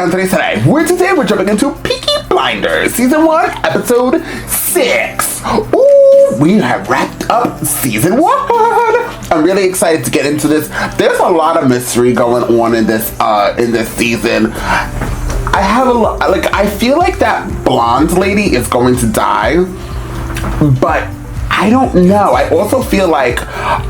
Confronting today. Today we're jumping into Peaky Blinders, Season 1, Episode 6. Ooh, we have wrapped up Season 1. I'm really excited to get into this. There's a lot of mystery going on in this season. I have I feel like that blonde lady is going to die, but I don't know. I also feel like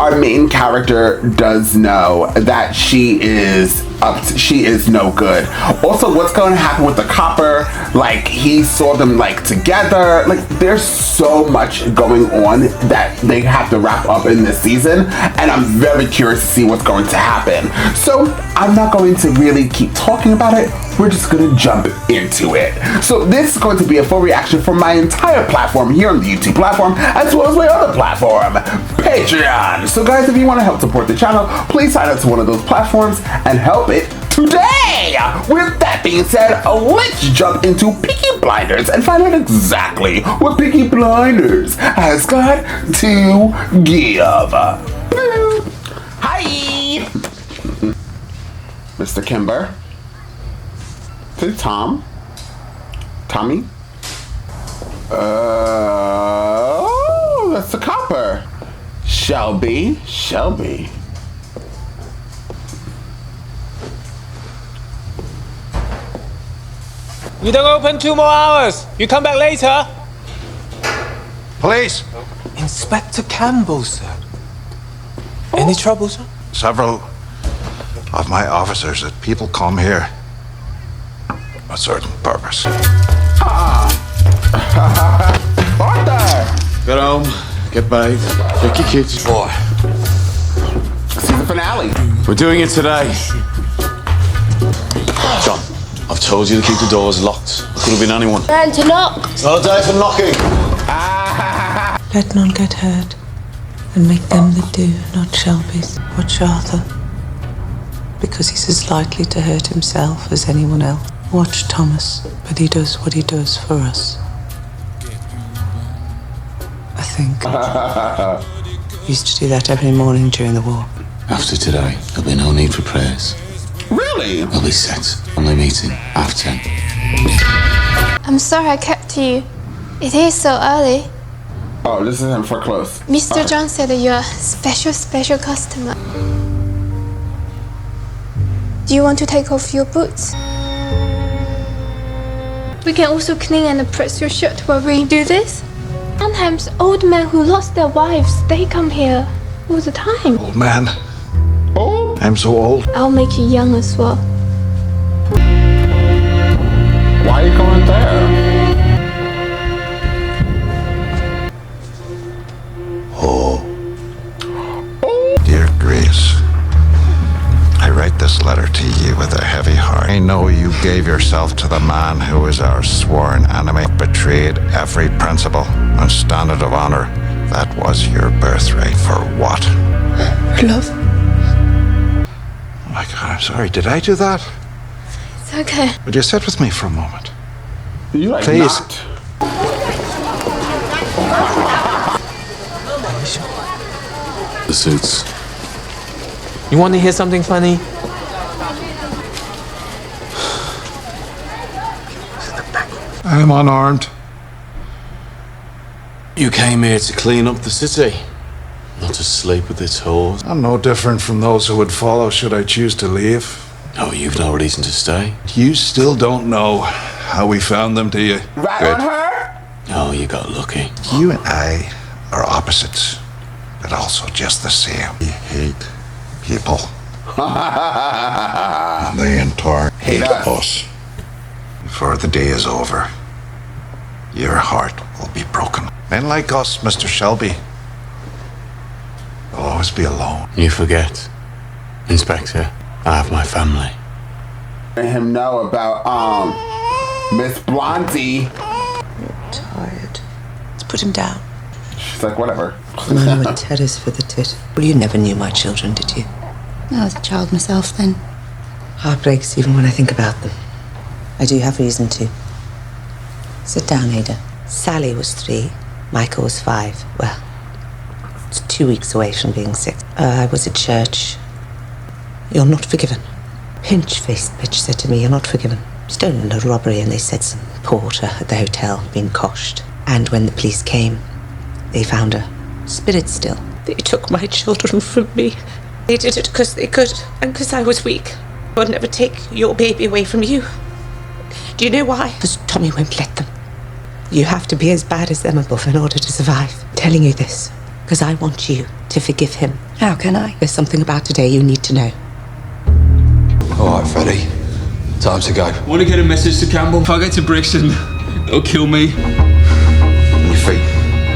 our main character does know that she is no good. Also, what's going to happen with the copper? Like, he saw them together. Like, there's so much going on that they have to wrap up in this season, and I'm very curious to see what's going to happen. So I'm not going to really keep talking about it. We're just going to jump into it. So this is going to be a full reaction from my entire platform here on the YouTube platform, as well as my other platform, Patreon. So guys, if you want to help support the channel, please sign up to one of those platforms and help it today. With that being said, let's jump into Peaky Blinders and find out exactly what Peaky Blinders has got to give. Hi, Mr. Kimber. Is it Tommy? Oh, that's the copper. Shelby. You don't open 2 more hours. You come back later. Police! Inspector Campbell, sir. Any trouble, sir? Several of my officers that people come here for a certain purpose. Arthur! Get home, get bathed, check your kids. Boy, Season finale. we're doing it today. John, I've told you to keep the doors locked. Could have been anyone. And to knock. It's not a day for knocking. Let none get hurt, and make them that do not Shelby's. Watch Arthur, because he's as likely to hurt himself as anyone else. Watch Thomas, but he does what he does for us. I think. Used to do that every morning during the war. After today, there'll be no need for prayers. Really? There'll be set. Only meeting after 10. I'm sorry I kept you. It is so early. Oh, this isn't for close. Mr. John said that you're a special customer. Do you want to take off your boots? We can also clean and press your shirt while we do this. Sometimes old men who lost their wives, they come here all the time. Old man, Oh, I'm so old. I'll make you young as well. why are you going there? Dear Grace, I write this letter to you with a heavy heart. I know you gave yourself to the man who is our sworn enemy, betrayed every principle and standard of honor. That was your birthright. For what? Love. Oh my God, I'm sorry. Did I do that? It's okay. Would you sit with me for a moment? You Please. not? The suits. You want to hear something funny? I'm unarmed. You came here to clean up the city, not to sleep with its whores. I'm no different from those who would follow should I choose to leave. Oh, you've no reason to stay. You still don't know how we found them, do you? Right Good. on her? Oh, you got lucky. You and I are opposites, but also just the same. We hate people. They in turn hate us. us. Before the day is over, your heart will be broken. Men like us, Mr. Shelby, will always be alone. You forget, Inspector, I have my family. Let him know about Miss Blondie. Tired. Let's put him down. She's like, whatever. Man with tedders for the tit. Well, you never knew my children, did you? I was a child myself then. Heart breaks even when I think about them. I do have reason to. Sit down, Ada. Sally was 3. Michael was 5. Well, it's 2 weeks away from being 6. I was at church. You're not forgiven. Pinch-faced bitch said to me, you're not forgiven. Stolen a robbery, and they said some porter at the hotel had been coshed. And when the police came, they found her spirit still. They took my children from me. They did it because they could, and because I was weak. I would never take your baby away from you. Do you know why? Because Tommy won't let them. You have to be as bad as them above in order to survive. I'm telling you this because I want you to forgive him. How can I? There's something about today you need to know. All right, Freddie. Time to go. Want to get a message to Campbell? If I get to Brixton, they'll kill me. On your feet.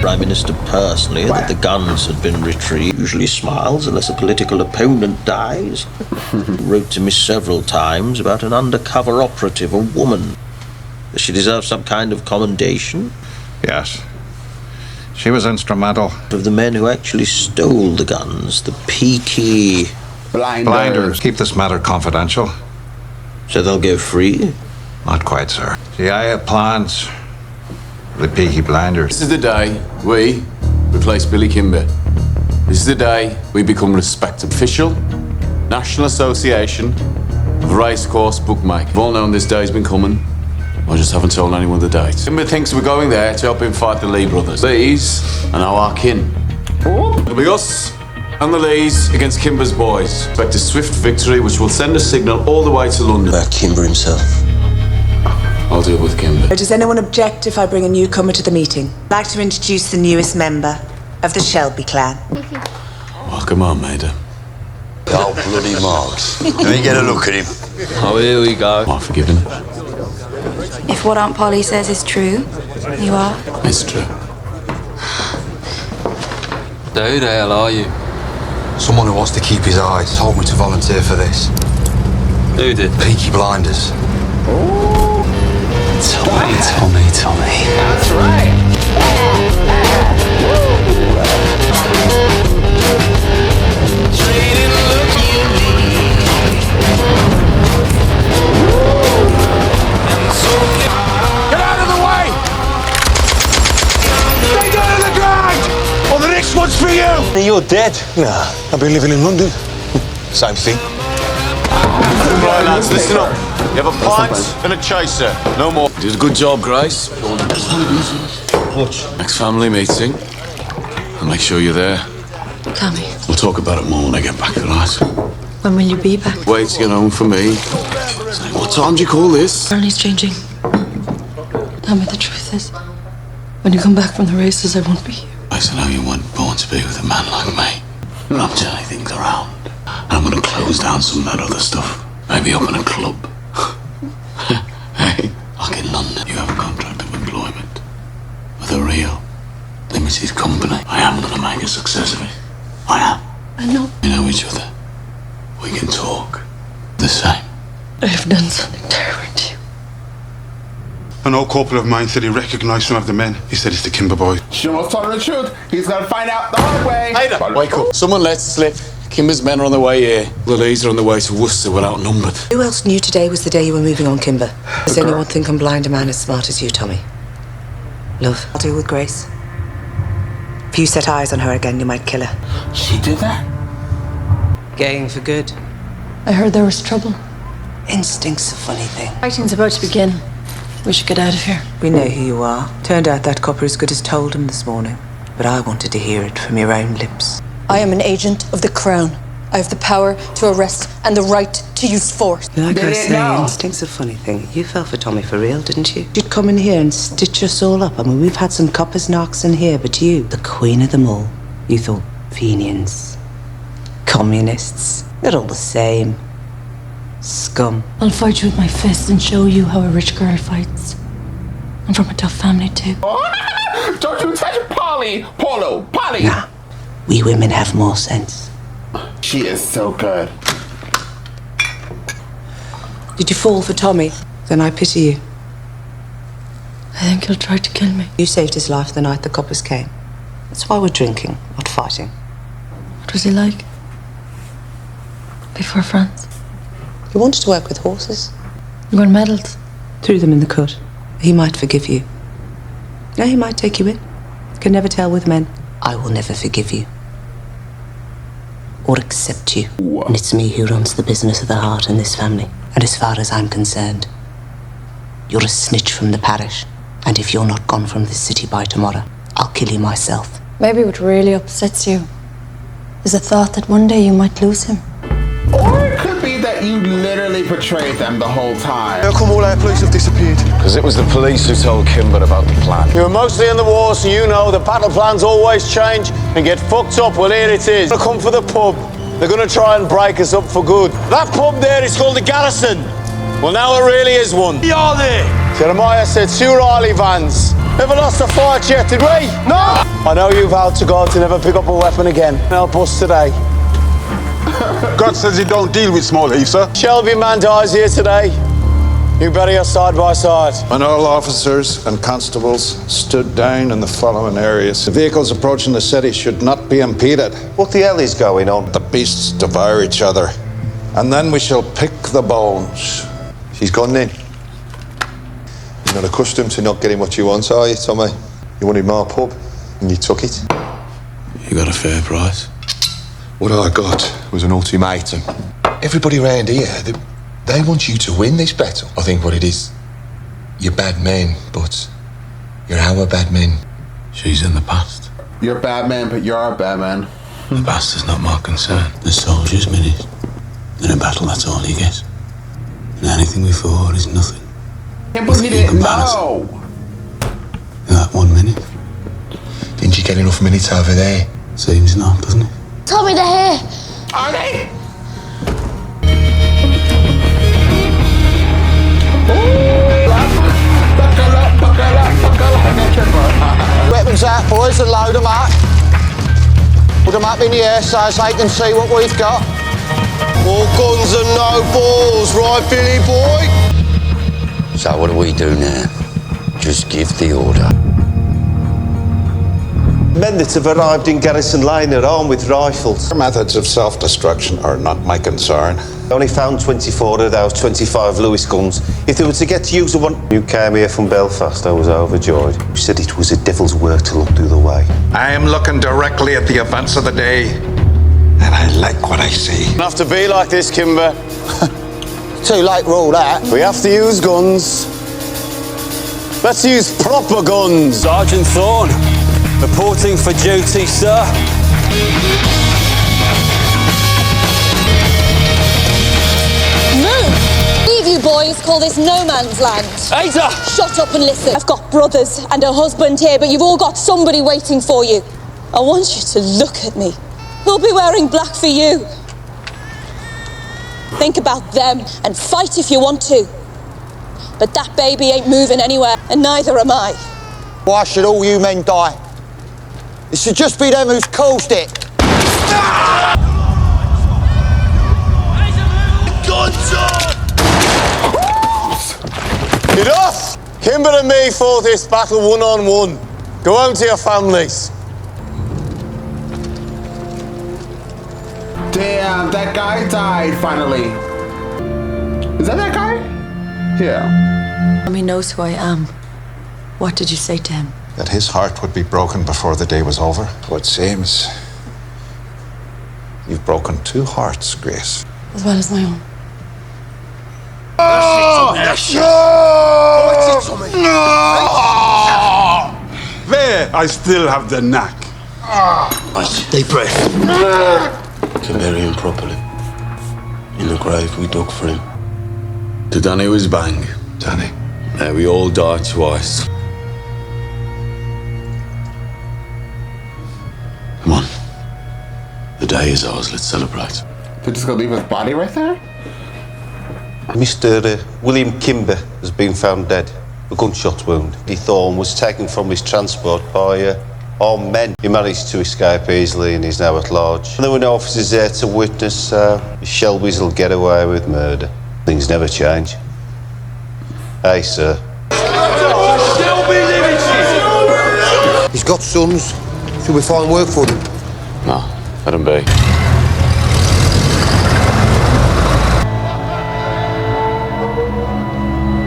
Prime Minister personally that the guns had been retrieved. Usually smiles unless a political opponent dies. Wrote to me several times about an undercover operative, a woman. Does she deserve some kind of commendation? Yes. She was instrumental. Of the men who actually stole the guns, the Peaky Blinders. Keep this matter confidential. So they'll go free? Not quite, sir. See, I have plans for the Peaky Blinders. This is the day we replace Billy Kimber. This is the day we become respected. Official National Association of Racecourse Bookmakers. We've all known this day's been coming. I just haven't told anyone the date. Kimber thinks we're going there to help him fight the Lee brothers. These are now our kin. It'll be us and the Lees against Kimber's boys. Expect a swift victory which will send a signal all the way to London. Kimber himself. I'll deal with Kimber. Does anyone object if I bring a newcomer to the meeting? I'd like to introduce the newest member of the Shelby clan. Welcome on, Maida. Oh, bloody Marks. Let me get a look at him. Oh, here we go. Am I forgiven? If what Aunt Polly says is true, you are. It's true. Who the hell are you? Someone who wants to keep his eyes told me to volunteer for this. Who did? Peaky Blinders. Tommy. That's right. Get out of the way! Stay down on the ground! Or the next one's for you! You're dead. Nah, I've been living in London. Same thing. Right, lads, listen up. You have a pint and a chaser. No more. You did a good job, Grace. Next family meeting. I'll make sure you're there. Tommy, We'll talk about it more when I get back, all right? when will you be back? Wait to get home for me. Say, what time do you call this? Barney's changing. Tell me the truth is, when you come back from the races, I won't be here. I said, no, you weren't born to be with a man like me. But I'm turning things around. And I'm going to close down some of that other stuff. Maybe open a club. Hey, like in London, you have a contract of employment with a real limited company. I am going to make a success of it. I am. I know. We know each other. We can talk. The same. I have done something terrible to you. An old corporal of mine said he recognised some of the men. He said it's the Kimber boys. She almost told her the truth. He's gonna find out the hard way. Ada, wake up. Someone let slip. Kimber's men are on the way here. The Lees are on the way to Worcester. We're outnumbered. Who else knew today was the day you were moving on, Kimber? Does anyone think I'm blind a man as smart as you, Tommy? Love, I'll deal with Grace. If you set eyes on her again, you might kill her. She did that? Going for good. I heard there was trouble. Instinct's a funny thing. Fighting's about to begin. We should get out of here. We know who you are. Turned out that copper as good as told him this morning. But I wanted to hear it from your own lips. I am an agent of the Crown. I have the power to arrest and the right to use force. Like I Did it say, now? instinct's a funny thing. You fell for Tommy for real, didn't you? You'd come in here and stitch us all up. I mean, we've had some coppers knocks in here, but you, the queen of them all, you thought Fenians, communists, they're all the same. Scum. I'll fight you with my fists and show you how a rich girl fights. I'm from a tough family too. Don't you touch Polly! Polly! Nah, we women have more sense. She is so good. Did you fall for Tommy? Then I pity you. I think he'll try to kill me. You saved his life the night the coppers came. That's why we're drinking, not fighting. What was he like? Before France? He wanted to work with horses. You won medals. Threw them in the cut. He might forgive you. Yeah, he might take you in. Can never tell with men. I will never forgive you. Or accept you. And it's me who runs the business of the heart in this family. And as far as I'm concerned, You're a snitch from the parish. And if you're not gone from this city by tomorrow, I'll kill you myself. Maybe what really upsets you is the thought that one day you might lose him. Or it could be that you literally portrayed them the whole time. How come all our police have disappeared? Because it was the police who told Kimber about the plan. You were mostly in the war, so you know the battle plans always change and get fucked up. Well, here it is. They're gonna come for the pub. They're gonna try and break us up for good. That pub there is called the Garrison. Well, now it really is one. We are there. Jeremiah said 2 Riley vans. Never lost a fight yet, did we? No! I know you vowed to God to never pick up a weapon again. Help us today. God says he don't deal with small heaves, sir. Shelby man dies here today. You bury us side by side. When all officers and constables stood down in the following areas, the vehicles approaching the city should not be impeded. What the hell is going on? The beasts devour each other, and then we shall pick the bones. She's gone then. You're not accustomed to not getting what you want, are you, Tommy? You wanted my pub, and you took it. You got a fair price. What I got was an ultimatum. Everybody around here, they want you to win this battle. I think what it is, you're bad men, but you're our bad men. She's in the past. You're a bad man, but you're a bad man. The past is not my concern. The soldier's minute. In a battle, that's all he gets. And anything before is nothing. Can't believe he didn't know. In that 1 minute. Didn't you get enough minutes over there? Seems not, doesn't it? Tommy, they're here. Are they? Weapons out, boys, and load them up. Put them up in the air so they can see what we've got. All guns and no balls, right, Billy boy? So what do we do now? Just give the order. Men that have arrived in Garrison Lane are armed with rifles. Our methods of self-destruction are not my concern. I only found 24 of those 25 Lewis guns. If they were to get to use the one... You came here from Belfast, I was overjoyed. You said it was a devil's work to look the other way. I am looking directly at the events of the day, and I like what I see. Don't have to be like this, Kimber. Too late for all that. We have to use guns. Let's use proper guns. Sergeant Thorne, reporting for duty, sir. Move! Leave you boys call this no man's land. Ada! Shut up and listen. I've got brothers and a husband here, but you've all got somebody waiting for you. I want you to look at me. Who'll be wearing black for you? Think about them and fight if you want to. But that baby ain't moving anywhere, and neither am I. Why should all you men die? It should just be them who's caused it. Enough! Kimber and me fought this battle one-on-one. Go home to your families. Damn, that guy died finally. Is that guy? Yeah. Tommy knows who I am. What did you say to him? That his heart would be broken before the day was over. So it seems you've broken 2 hearts, Grace. As well as my own. There, I still have the knack. Deep breath. To bury him properly. In the grave we dug for him. To Danny was bang. Danny. Now we all die twice. Come on. The day is ours, let's celebrate. They're just gonna leave his body right there? Mr. William Kimber has been found dead. A gunshot wound. Thorne was taken from his transport by armed men. He managed to escape easily and is now at large. And there were no officers there to witness, Shelby's will get away with murder. Things never change. Hey, sir. He's got sons. Should we find work for them? No, let him be.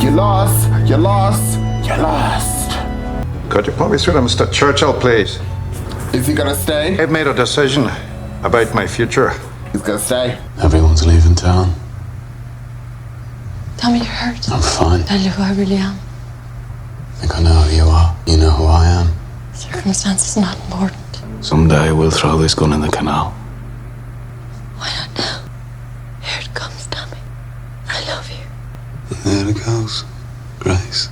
You lost, you lost, you lost. Could you put me through to Mr. Churchill, please? Is he gonna stay? I've made a decision about my future. He's gonna stay. Everyone's leaving town. Tell me you're hurt. I'm fine. Tell you who I really am. I think I know who you are. You know who I am. Circumstance is not important. Someday we'll throw this gun in the canal. Why not now? Here it comes, Tommy. I love you. And there it goes. Grace.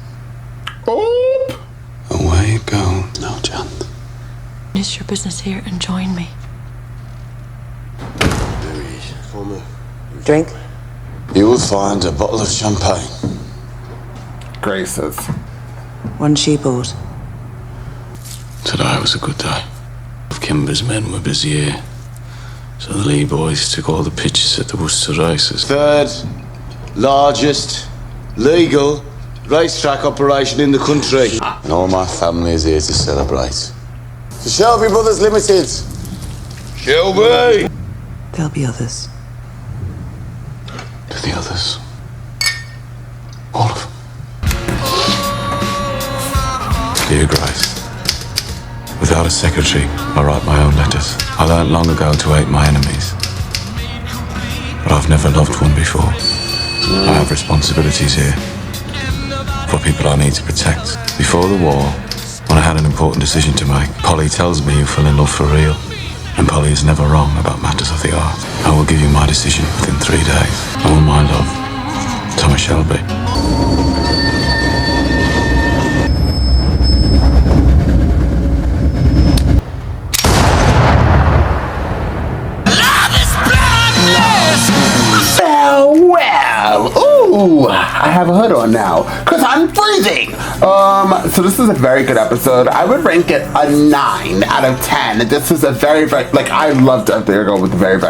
Oh! Away it goes. No chance. Finish your business here and join me. Drink? You will find a bottle of champagne. Grace's. One she bought. Today was a good day. Kimber's men were busy here, so the Lee boys took all the pictures at the Worcester races. Third largest legal racetrack operation in the country. And all my family is here to celebrate. The Shelby Brothers Limited. Shelby! There'll be others. To the others. All of them. Dear Grace, without a secretary, I write my own letters. I learned long ago to hate my enemies. But I've never loved one before. I have responsibilities here. For people I need to protect. Before the war, when I had an important decision to make, Polly tells me you fell in love for real. And Polly is never wrong about matters of the art. I will give you my decision within 3 days. All my love, Thomas Shelby. Farewell! Ooh, I have a hood on now, because I'm freezing! So this is a very good episode. I would rank it a 9 out of 10. This is a very, like, I loved it. There you go with the very.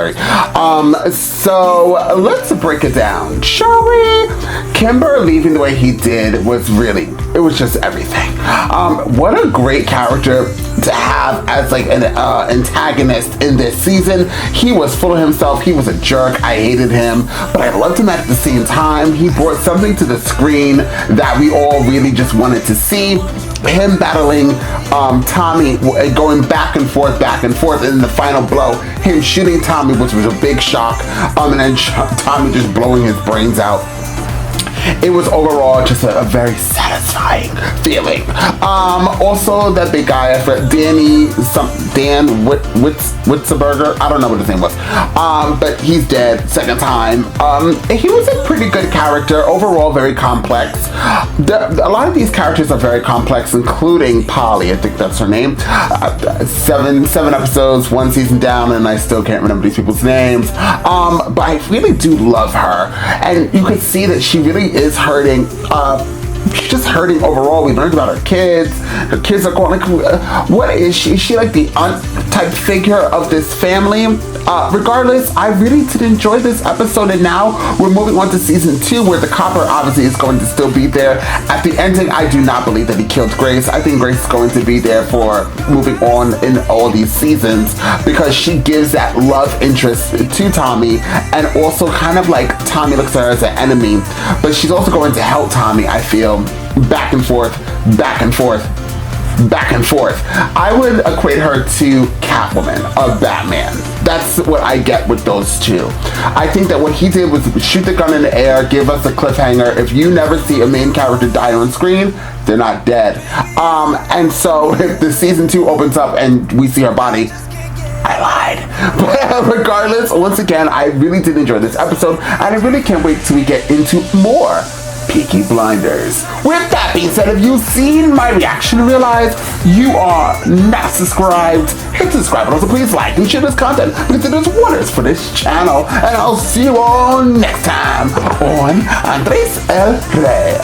So let's break it down, shall we? Kimber leaving the way he did was really, it was just everything. What a great character to have as like an antagonist in this season. He was full of himself. He was a jerk. I hated him, but I loved him at the same time. He brought something to the screen that we all really just wanted to see. Him battling Tommy, going back and forth, and the final blow, him shooting Tommy, which was a big shock, and then Tommy just blowing his brains out. It was overall just a very satisfying feeling. Also, that big guy, Dan Witzenberger, I don't know what his name was, but he's dead, second time. He was a pretty good character, overall very complex. A lot of these characters are very complex, including Polly, I think that's her name. 7 episodes, 1 season down, and I still can't remember these people's names. But I really do love her, and you could see that she really is hurting. She's just hurting overall. We learned about her kids. Her kids are going like, what is she? Is she like the aunt type figure of this family? Regardless, I really did enjoy this episode, and now we're moving on to season 2, where the copper obviously is going to still be there. At the ending, I do not believe that he killed Grace. I think Grace is going to be there for moving on in all these seasons, because she gives that love interest to Tommy, and also kind of like Tommy looks at her as an enemy, but she's also going to help Tommy, I feel, back and forth. I would equate her to Catwoman of Batman. That's what I get with those two. I think that what he did was shoot the gun in the air, give us a cliffhanger. If you never see a main character die on screen, they're not dead. And so if the season 2 opens up and we see her body, I lied. But regardless, once again, I really did enjoy this episode, and I really can't wait till we get into more Peaky Blinders. With that being said, if you've seen my reaction and realize you are not subscribed, hit subscribe, but also please like and share this content, because it is wonders for this channel. And I'll see you all next time on Andres El Rey.